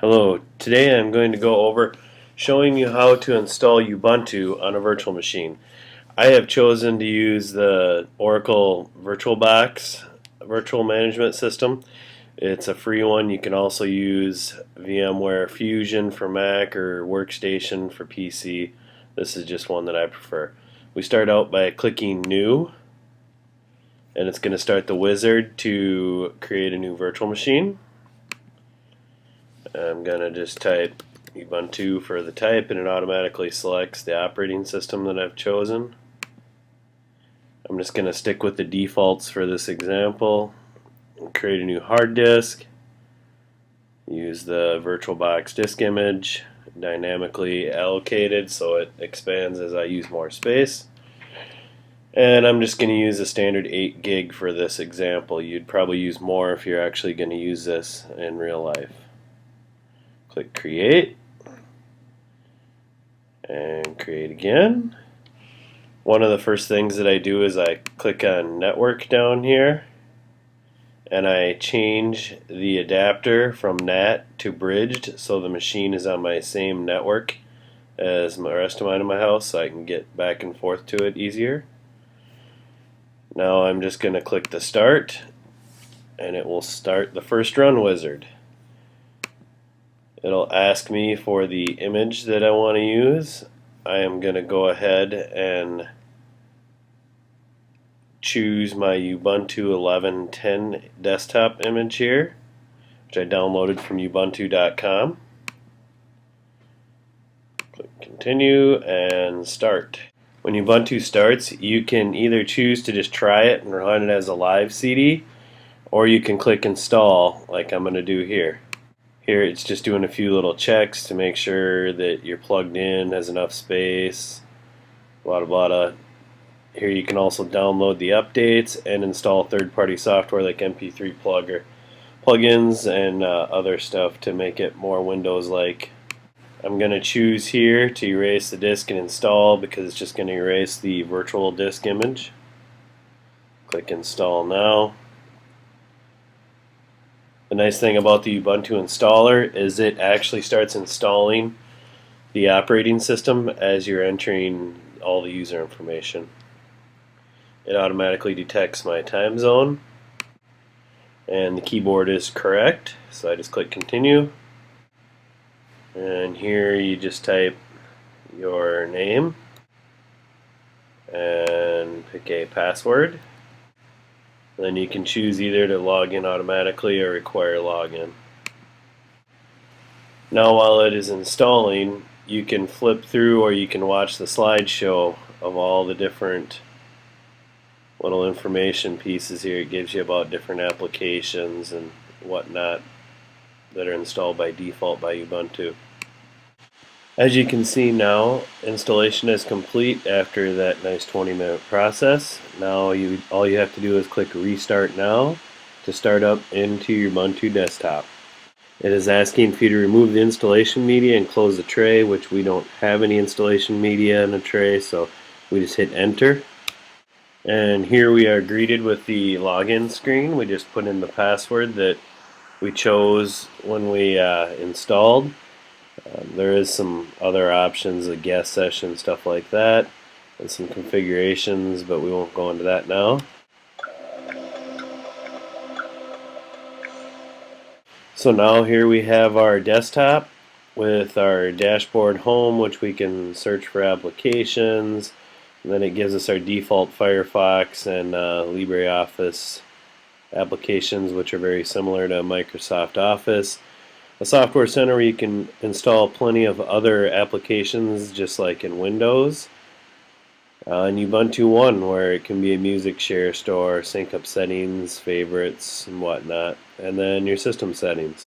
Hello, today I'm going to go over showing you how to install Ubuntu on a virtual machine. I have chosen to use the Oracle VirtualBox virtual management system. It's a free one. You can also use VMware Fusion for Mac or Workstation for PC. This is just one that I prefer. We start out by clicking New, and it's going to start the wizard to create a new virtual machine. I'm going to just type Ubuntu for the type, and it automatically selects the operating system that I've chosen. I'm just going to stick with the defaults for this example. Create a new hard disk. Use the VirtualBox disk image, dynamically allocated so it expands as I use more space. And I'm just going to use a standard 8 gig for this example. You'd probably use more if you're actually going to use this in real life. Click Create, and create again. One of the first things that I do is I click on Network down here, and I change the adapter from NAT to bridged so the machine is on my same network as the rest of mine in my house, so I can get back and forth to it easier. Now I'm just going to click the Start, and it will start the first run wizard. It'll ask me for the image that I want to use. I am going to go ahead and choose my Ubuntu 11.10 desktop image here, which I downloaded from ubuntu.com. Click Continue and Start. When Ubuntu starts, you can either choose to just try it and run it as a live CD, or you can click Install like I'm going to do here. Here it's just doing a few little checks to make sure that you're plugged in, has enough space, blah blah blah. Here you can also download the updates and install third-party software like MP3 plugins and other stuff to make it more Windows-like. I'm going to choose here to erase the disk and install because it's just going to erase the virtual disk image. Click Install now. The nice thing about the Ubuntu installer is it actually starts installing the operating system as you're entering all the user information. It automatically detects my time zone, and the keyboard is correct, so I just click Continue. And here you just type your name and pick a password. Then you can choose either to log in automatically or require login. Now while it is installing, you can flip through or you can watch the slideshow of all the different little information pieces here. It gives you about different applications and whatnot that are installed by default by Ubuntu. As you can see now, installation is complete after that nice 20-minute process. Now all you have to do is click Restart Now to start up into your Ubuntu desktop. It is asking for you to remove the installation media and close the tray, which we don't have any installation media in a tray, so we just hit Enter. And here we are greeted with the login screen. We just put in the password that we chose when we installed. There is some other options, a guest session, stuff like that, and some configurations, but we won't go into that now. So now here we have our desktop with our dashboard home, which we can search for applications. And then it gives us our default Firefox and LibreOffice applications, which are very similar to Microsoft Office. A software center where you can install plenty of other applications just like in Windows. And Ubuntu One, where it can be a music share store, sync up settings, favorites, and whatnot. And then your system settings.